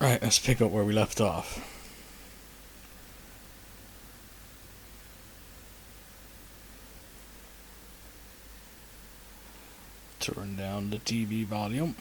Right, let's pick up where we left off. Turn down the TV volume.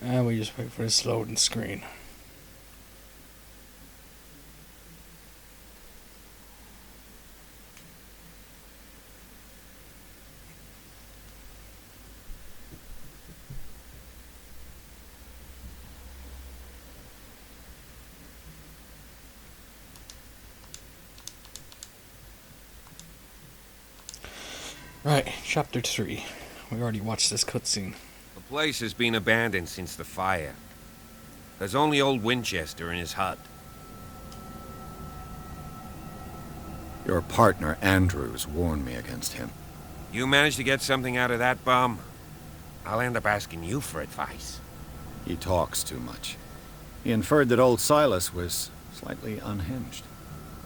And we just wait for this loading screen. Right, chapter 3. We already watched this cutscene. The place has been abandoned since the fire. There's only old Winchester in his hut. Your partner, Andrews, warned me against him. You managed to get something out of that bum? I'll end up asking you for advice. He talks too much. He inferred that old Silas was slightly unhinged.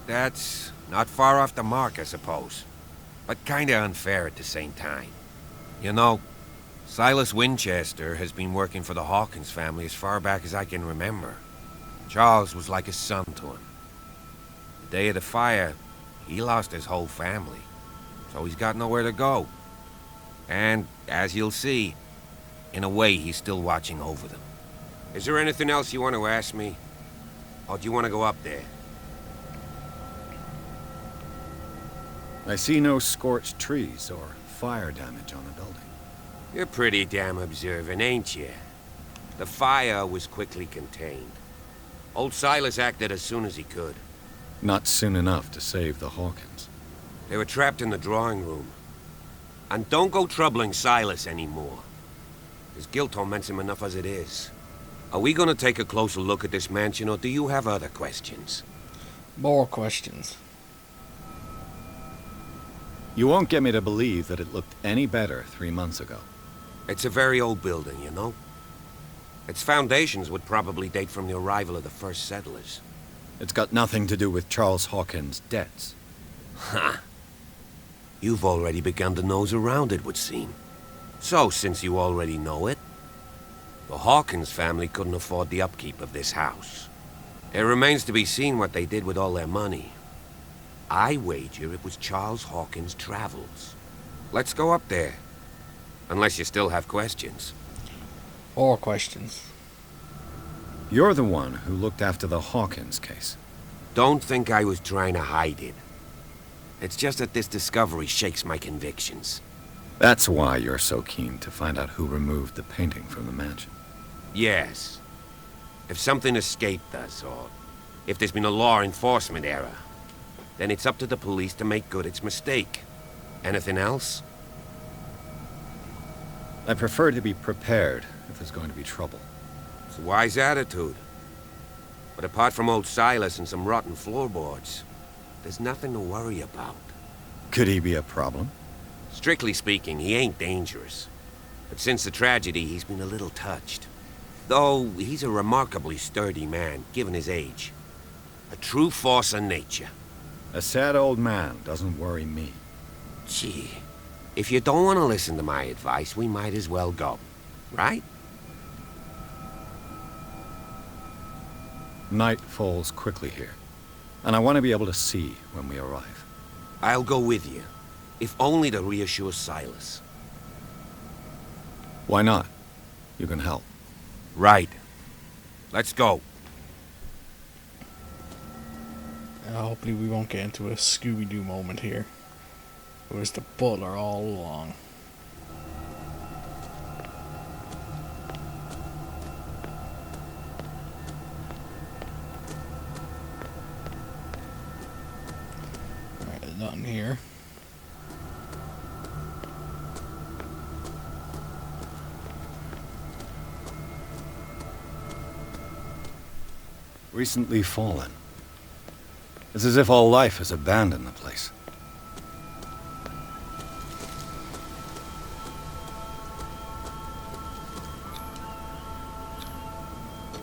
That's not far off the mark, I suppose. But kinda unfair at the same time. You know, Silas Winchester has been working for the Hawkins family as far back as I can remember. Charles was like a son to him. The day of the fire, he lost his whole family, so he's got nowhere to go. And, as you'll see, in a way he's still watching over them. Is there anything else you want to ask me? Or do you want to go up there? I see no scorched trees or fire damage on the building. You're pretty damn observant, ain't you? The fire was quickly contained. Old Silas acted as soon as he could. Not soon enough to save the Hawkins. They were trapped in the drawing room. And don't go troubling Silas anymore. His guilt torments him enough as it is. Are we gonna take a closer look at this mansion, or do you have other questions? More questions. You won't get me to believe that it looked any better 3 months ago. It's a very old building, you know? Its foundations would probably date from the arrival of the first settlers. It's got nothing to do with Charles Hawkins' debts. Ha! You've already begun to nose around it, would seem. So, since you already know it, the Hawkins family couldn't afford the upkeep of this house. It remains to be seen what they did with all their money. I wager it was Charles Hawkins' travels. Let's go up there. Unless you still have questions. More questions. You're the one who looked after the Hawkins case. Don't think I was trying to hide it. It's just that this discovery shakes my convictions. That's why you're so keen to find out who removed the painting from the mansion. Yes. If something escaped us, or if there's been a law enforcement error, then it's up to the police to make good its mistake. Anything else? I prefer to be prepared if there's going to be trouble. It's a wise attitude. But apart from old Silas and some rotten floorboards, there's nothing to worry about. Could he be a problem? Strictly speaking, he ain't dangerous. But since the tragedy, he's been a little touched. Though he's a remarkably sturdy man, given his age. A true force of nature. A sad old man doesn't worry me. Gee, if you don't want to listen to my advice, we might as well go. Right? Night falls quickly here, and I want to be able to see when we arrive. I'll go with you, if only to reassure Silas. Why not? You can help. Right. Let's go. Hopefully we won't get into a Scooby-Doo moment here. It was the butler all along. Alright, there's nothing here. Recently fallen. It's as if all life has abandoned the place.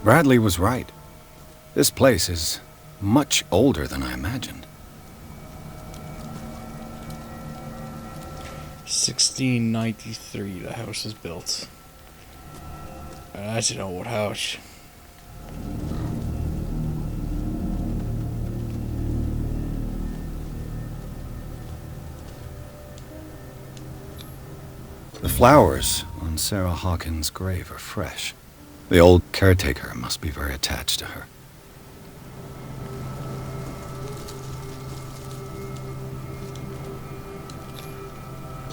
Bradley was right. This place is much older than I imagined. 1693 the house was built. That's an old house. The flowers on Sarah Hawkins' grave are fresh. The old caretaker must be very attached to her.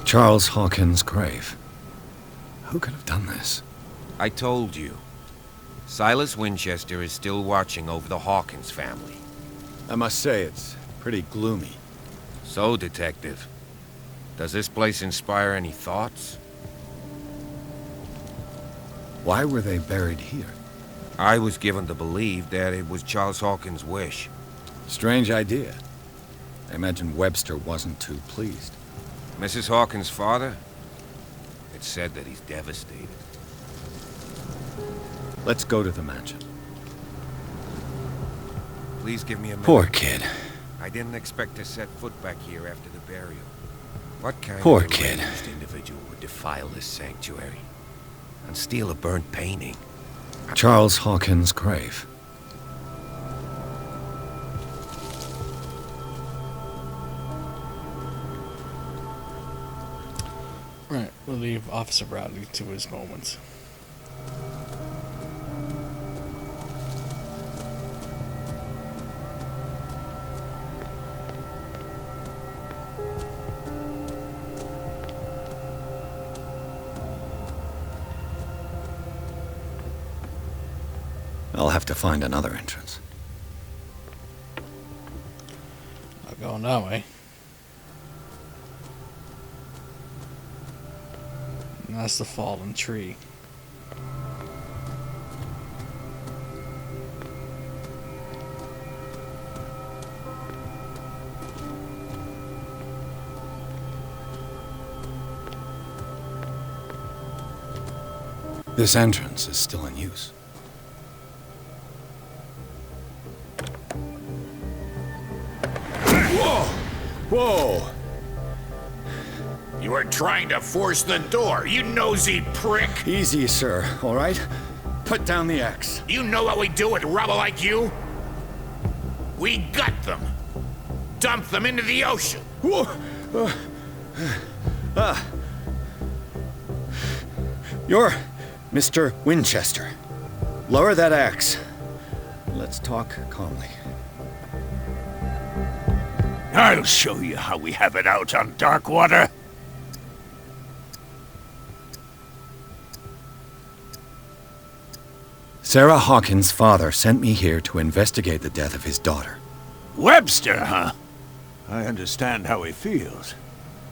Charles Hawkins' grave. Who could have done this? I told you. Silas Winchester is still watching over the Hawkins family. I must say, it's pretty gloomy. So, Detective, does this place inspire any thoughts? Why were they buried here? I was given to believe that it was Charles Hawkins' wish. Strange idea. I imagine Webster wasn't too pleased. Mrs. Hawkins' father? It's said that he's devastated. Let's go to the mansion. Please give me a minute. Poor kid. I didn't expect to set foot back here after the burial. What kind Poor of kid. deranged individual would defile this sanctuary and steal a burnt painting? Charles Hawkins' grave. Right, we'll leave Officer Bradley to his moment. I'll have to find another entrance. Not going that way. And that's the fallen tree. This entrance is still in use. Whoa! You were trying to force the door, you nosy prick! Easy, sir, all right? Put down the axe. You know what we do with rubble like you? We gut them. Dump them into the ocean. Whoa! You're Mr. Winchester. Lower that axe. Let's talk calmly. I'll show you how we have it out on Darkwater. Sarah Hawkins' father sent me here to investigate the death of his daughter. Webster, huh? I understand how he feels.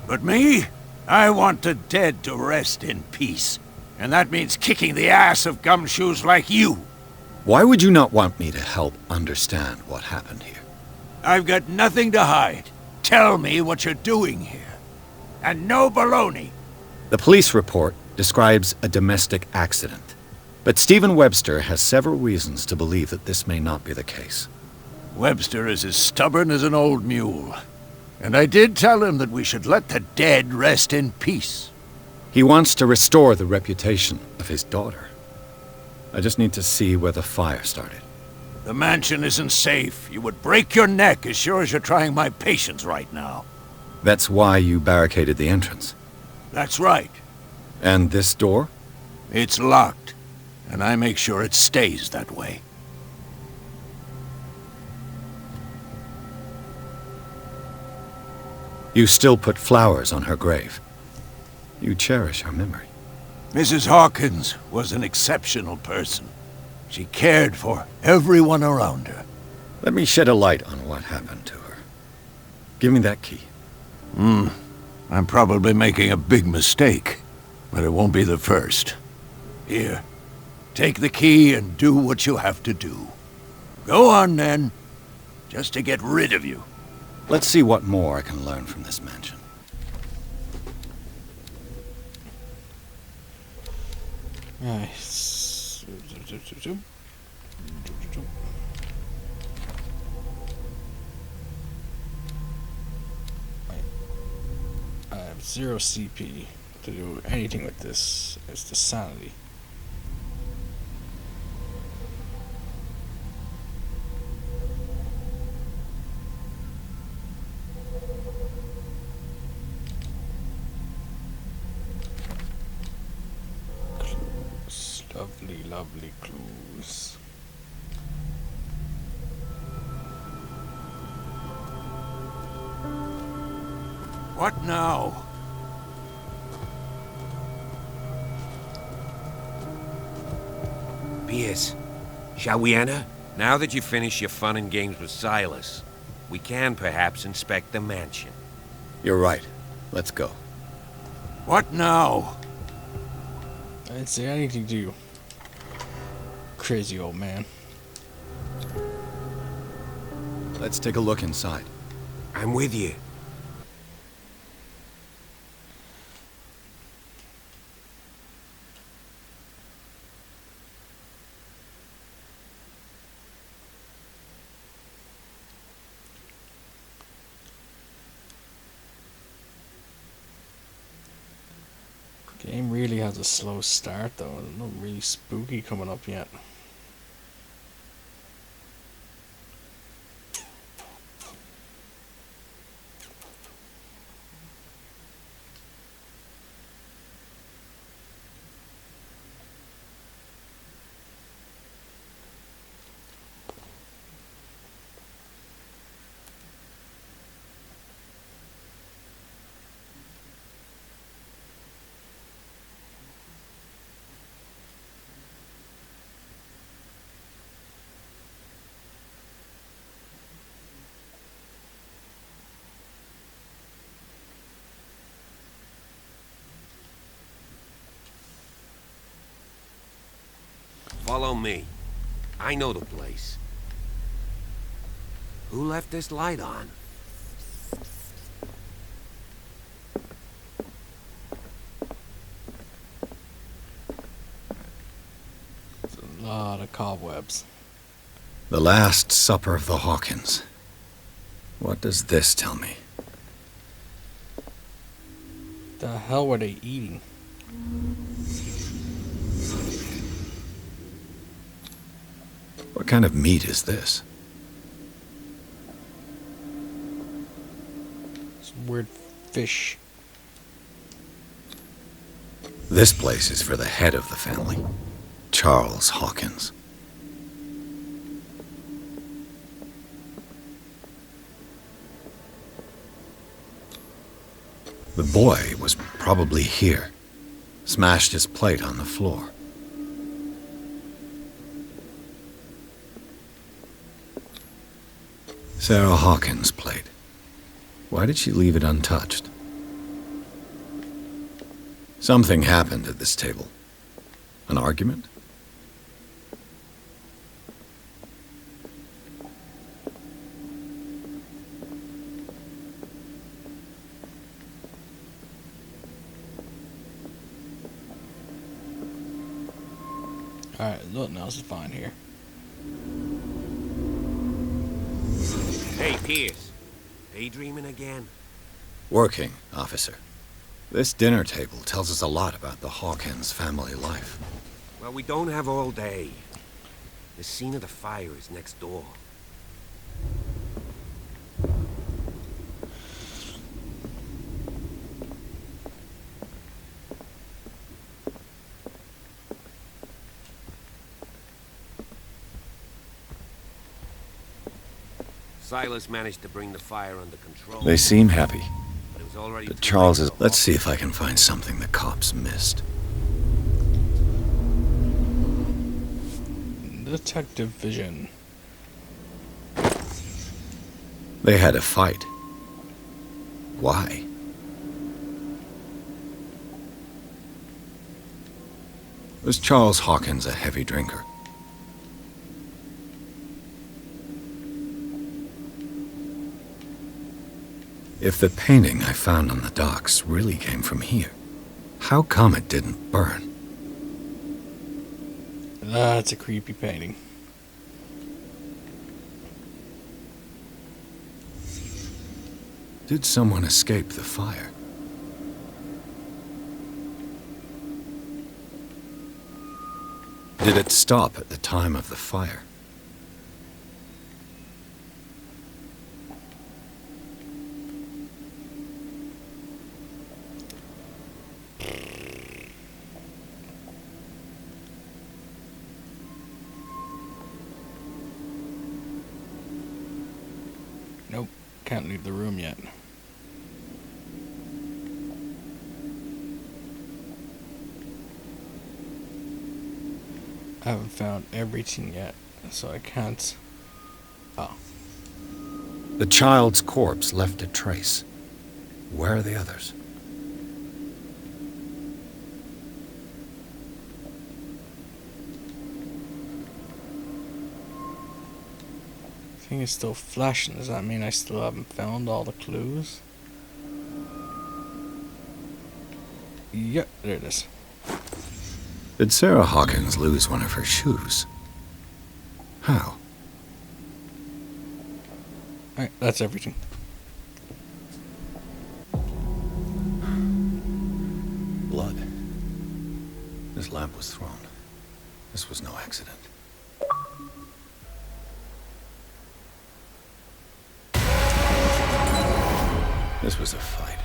But me? I want the dead to rest in peace. And that means kicking the ass of gumshoes like you. Why would you not want me to help understand what happened here? I've got nothing to hide. Tell me what you're doing here. And no baloney. The police report describes a domestic accident. But Stephen Webster has several reasons to believe that this may not be the case. Webster is as stubborn as an old mule. And I did tell him that we should let the dead rest in peace. He wants to restore the reputation of his daughter. I just need to see where the fire started. The mansion isn't safe. You would break your neck as sure as you're trying my patience right now. That's why you barricaded the entrance. That's right. And this door? It's locked. And I make sure it stays that way. You still put flowers on her grave. You cherish her memory. Mrs. Hawkins was an exceptional person. She cared for everyone around her. Let me shed a light on what happened to her. Give me that key. I'm probably making a big mistake, but it won't be the first. Here, take the key and do what you have to do. Go on, then. just to get rid of you. Let's see what more I can learn from this mansion. Nice. I have 0 CP to do anything with this. It's the sanity. Clues. Lovely, lovely clues. What now? Pierce, shall we enter? Now that you've finished your fun and games with Silas, we can perhaps inspect the mansion. You're right. Let's go. What now? I didn't say anything to you. Crazy old man. Let's take a look inside. I'm with you. Game really has a slow start though. There's nothing really spooky coming up yet. Follow me. I know the place. Who left this light on? There's a lot of cobwebs. The Last Supper of the Hawkins. What does this tell me? The hell were they eating? What kind of meat is this? Some weird fish. This place is for the head of the family, Charles Hawkins. The boy was probably here, smashed his plate on the floor. Sarah Hawkins' plate. Why did she leave it untouched? Something happened at this table. An argument? Alright, nothing else is fine here. Hey, Pierce. Daydreaming again? Working, officer. This dinner table tells us a lot about the Hawkins family life. Well, we don't have all day. The scene of the fire is next door. Silas managed to bring the fire under control. They seem happy. But it was already But too Charles late is... for Let's see if I can find something the cops missed. Detective vision. They had a fight. Why? Was Charles Hawkins a heavy drinker? If the painting I found on the docks really came from here, how come it didn't burn? That's a creepy painting. Did someone escape the fire? Did it stop at the time of the fire? Nope, can't leave the room yet. I haven't found everything yet, so I can't. Oh. The child's corpse left a trace. Where are the others? Thing is still flashing. Does that mean I still haven't found all the clues? Yep, there it is. Did Sarah Hawkins lose one of her shoes? How? Alright, that's everything. Blood. This lamp was thrown. This was no accident. This was a fight.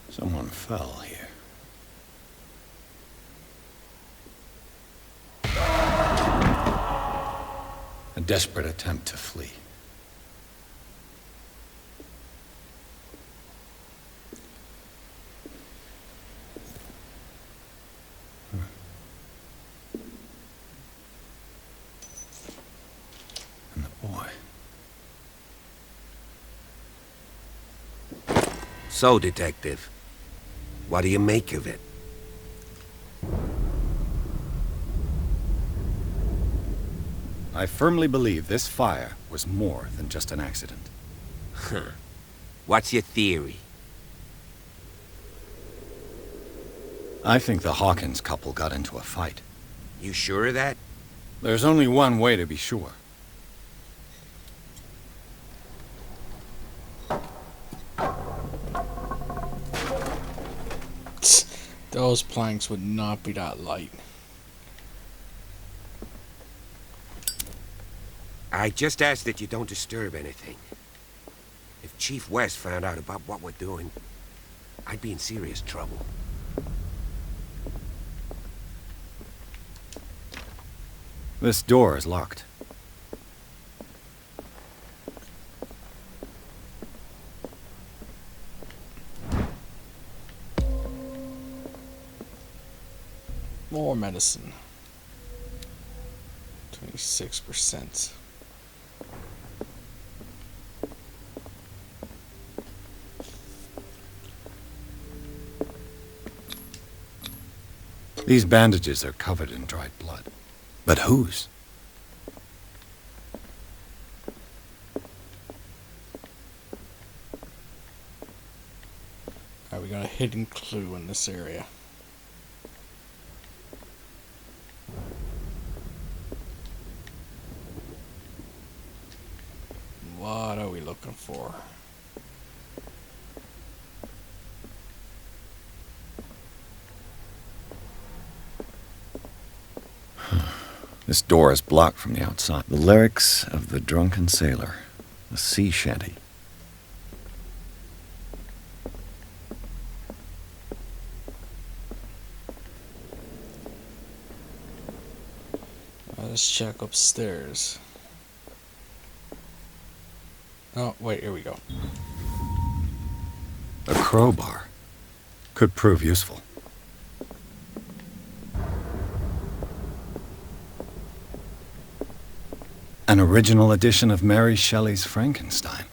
Someone fell here. A desperate attempt to flee. And the boy. So, Detective, what do you make of it? I firmly believe this fire was more than just an accident. Huh. What's your theory? I think the Hawkins couple got into a fight. You sure of that? There's only one way to be sure. Those planks would not be that light. I just ask that you don't disturb anything. If Chief West found out about what we're doing, I'd be in serious trouble. This door is locked. More medicine. 26%. These bandages are covered in dried blood. But whose? Alright, we got a hidden clue in this area. What are we looking for? This door is blocked from the outside. The lyrics of the drunken sailor. A sea shanty. Let's check upstairs. Oh, wait, here we go. A crowbar. Could prove useful. An original edition of Mary Shelley's Frankenstein,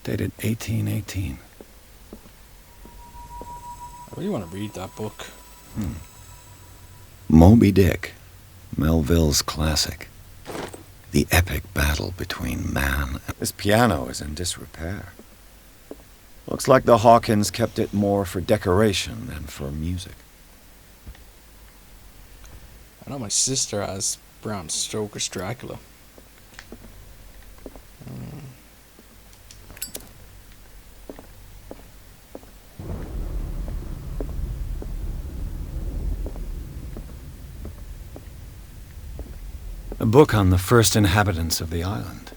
dated 1818. I really want to read that book. Moby Dick, Melville's classic. The epic battle between man and... This piano is in disrepair. Looks like the Hawkins kept it more for decoration than for music. I know my sister has Bram Stoker's Dracula. A book on the first inhabitants of the island.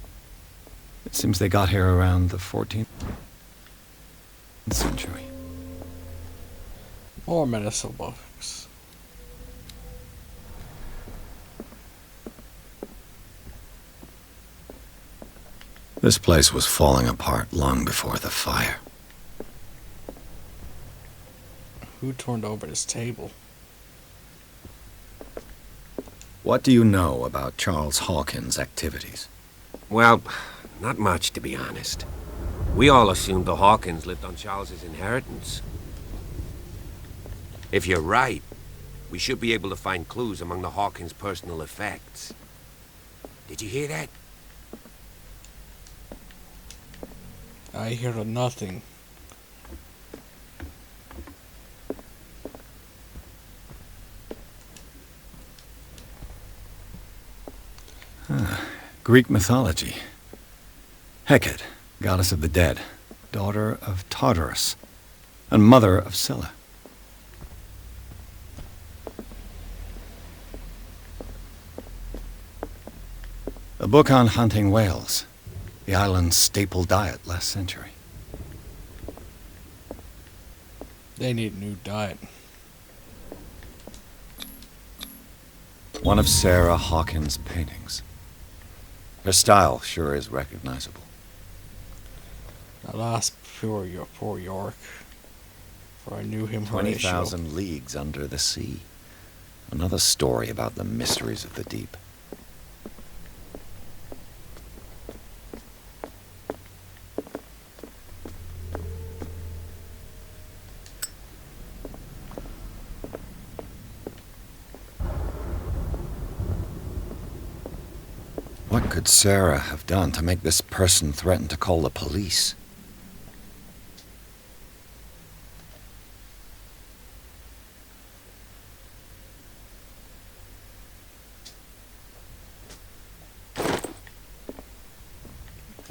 It seems they got here around the 14th century. More medicine books. This place was falling apart long before the fire. Who turned over this table? What do you know about Charles Hawkins' activities? Well, not much, to be honest. We all assumed the Hawkins lived on Charles's inheritance. If you're right, we should be able to find clues among the Hawkins' personal effects. Did you hear that? I hear nothing. Greek mythology. Hecate, goddess of the dead, daughter of Tartarus, and mother of Scylla. A book on hunting whales, the island's staple diet last century. They need a new diet. One of Sarah Hawkins' paintings. Her style sure is recognizable. Alas, poor York. For I knew him 20,000 leagues under the sea. Another story about the mysteries of the deep. What could Sarah have done to make this person threaten to call the police?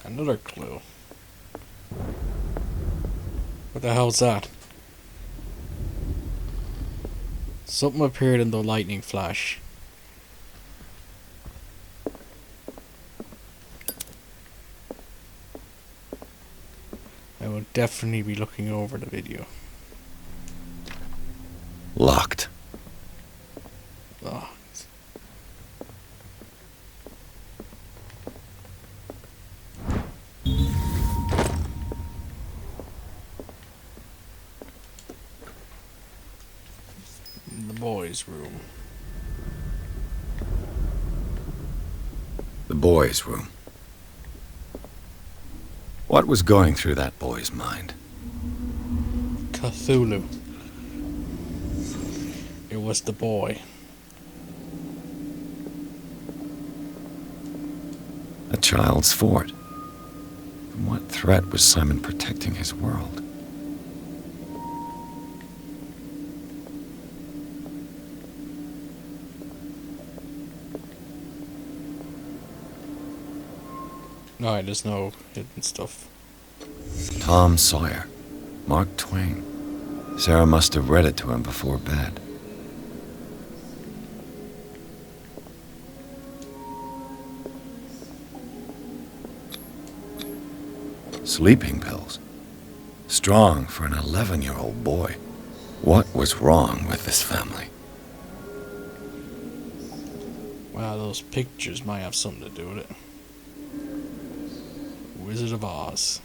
Another clue. What the hell's that? Something appeared in the lightning flash. I will definitely be looking over the video. Locked. Oh. The boys' room. The boys' room. What was going through that boy's mind? Cthulhu. It was the boy. A child's fort. From what threat was Simon protecting his world? Alright, there's no hidden stuff. Tom Sawyer. Mark Twain. Sarah must have read it to him before bed. Sleeping pills. Strong for an 11-year-old boy. What was wrong with this family? Wow, those pictures might have something to do with it. Wizard of Oz.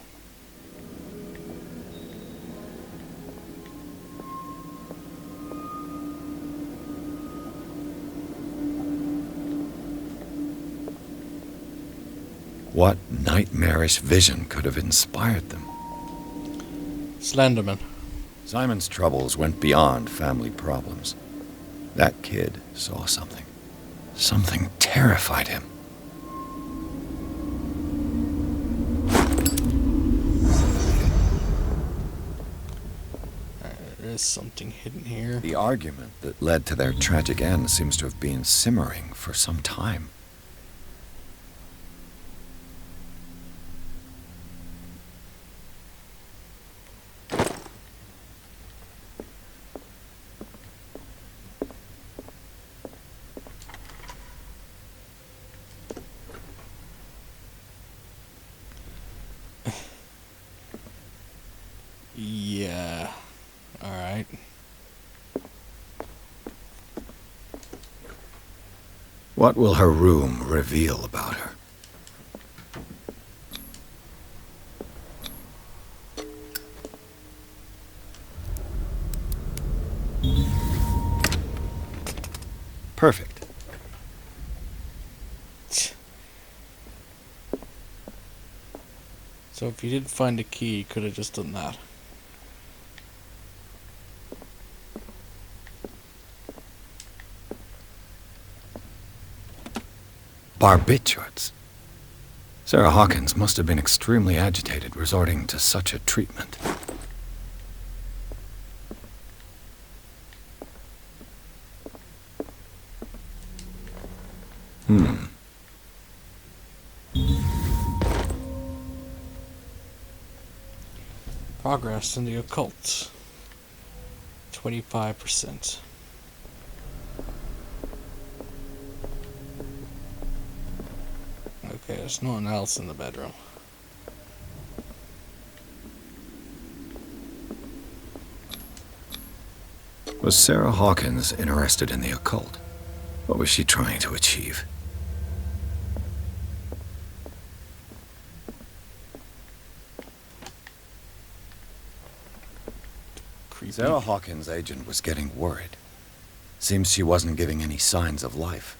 What nightmarish vision could have inspired them? Slenderman. Simon's troubles went beyond family problems. That kid saw something. Something terrified him. There is something hidden here. The argument that led to their tragic end seems to have been simmering for some time. Yeah. Alright. What will her room reveal about her? Perfect. So if you didn't find the key, you could have just done that. Barbiturates. Sarah Hawkins must have been extremely agitated resorting to such a treatment. Progress in the occult. 25%. Okay, there's nothing else in the bedroom. Was Sarah Hawkins interested in the occult? What was she trying to achieve? Creepy. Sarah Hawkins' agent was getting worried. Seems she wasn't giving any signs of life.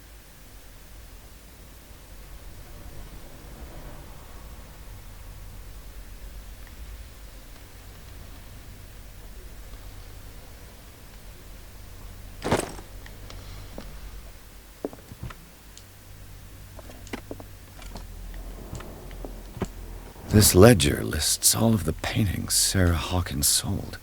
This ledger lists all of the paintings Sarah Hawkins sold.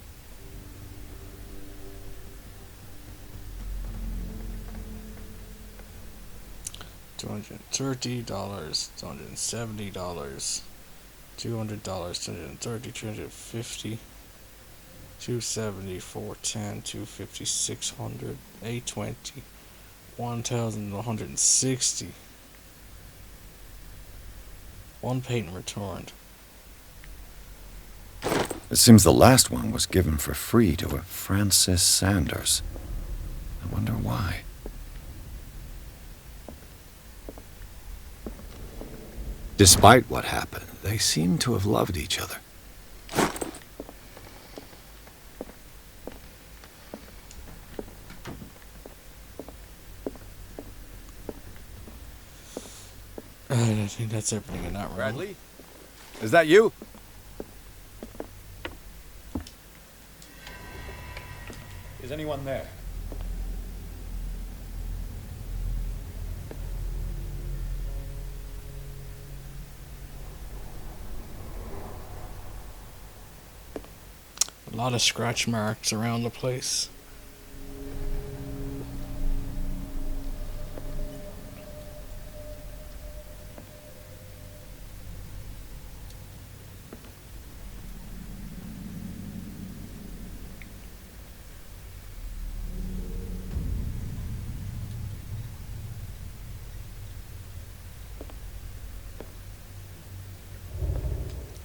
$230, $270, $200, $230, $250, $270, $410, $250, $600, $820, $1,160. One painting returned. It seems the last one was given for free to a Francis Sanders. I wonder why. Despite what happened, they seem to have loved each other. I think that's everything in that room. Bradley? Is that you? Is anyone there? A lot of scratch marks around the place.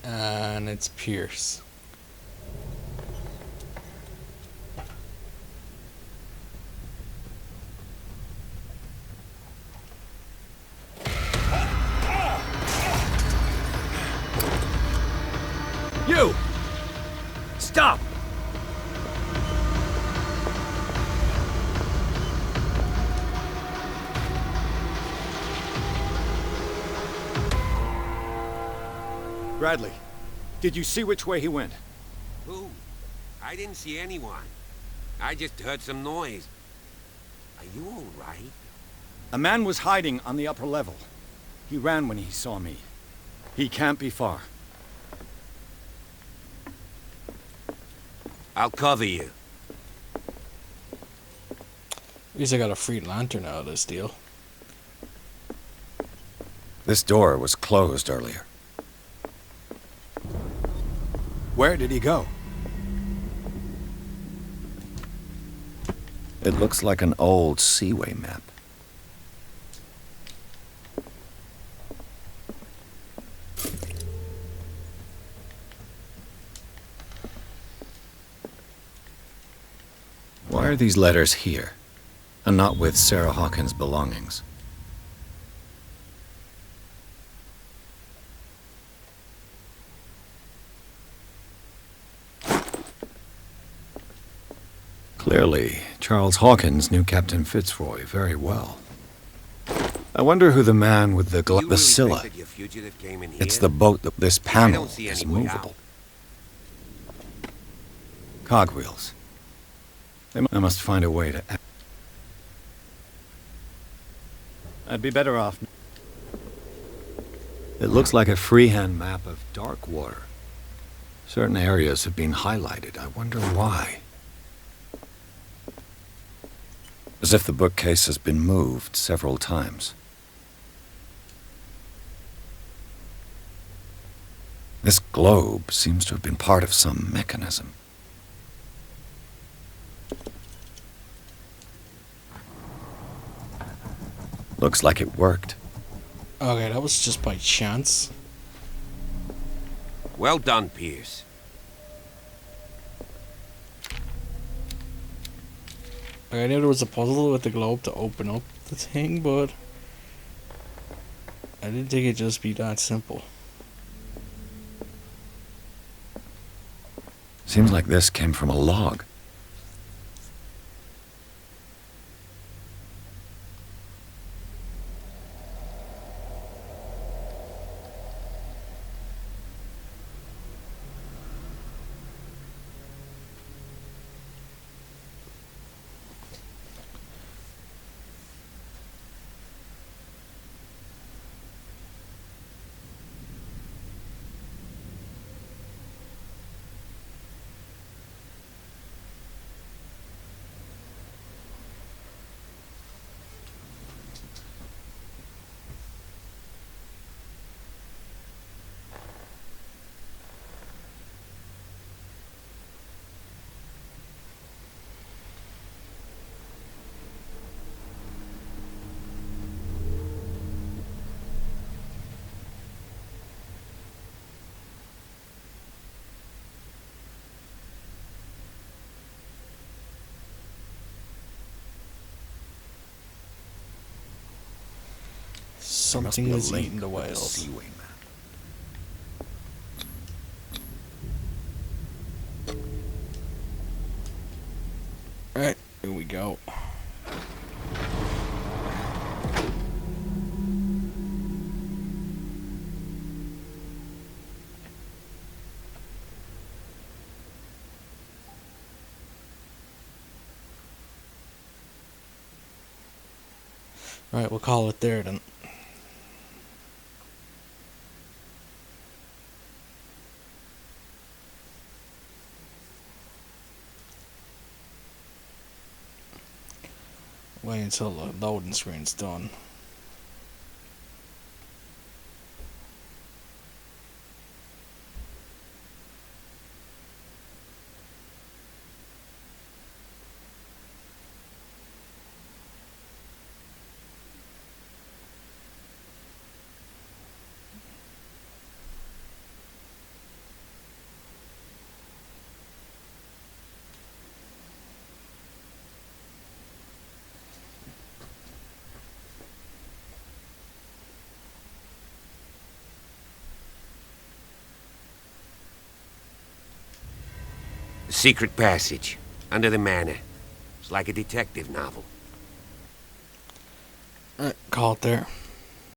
And it's Pierce. You! Stop! Bradley, did you see which way he went? Who? I didn't see anyone. I just heard some noise. Are you all right? A man was hiding on the upper level. He ran when he saw me. He can't be far. I'll cover you. At least I got a free lantern out of this deal. This door was closed earlier. Where did he go? It looks like an old seaway map. Why are these letters here, and not with Sarah Hawkins' belongings? Clearly, Charles Hawkins knew Captain Fitzroy very well. I wonder who the man with the You really Bacilla. think that your fugitive came in It's here? the boat that this I panel don't see is any way movable. out. Cogwheels. I must find a way to... I'd be better off... It looks like a freehand map of dark water. Certain areas have been highlighted. I wonder why. As if the bookcase has been moved several times. This globe seems to have been part of some mechanism. Looks like it worked. Okay, that was just by chance. Well done, Pierce. Like, I knew there was a puzzle with the globe to open up the thing, but I didn't think it'd just be that simple. Seems like this came from a log. Something was eating the whales. Seaway map. Alright, here we go. Alright, we'll call it there then. Wait until the loading screen's done. Secret passage. Under the manor. It's like a detective novel. Alright, call it there.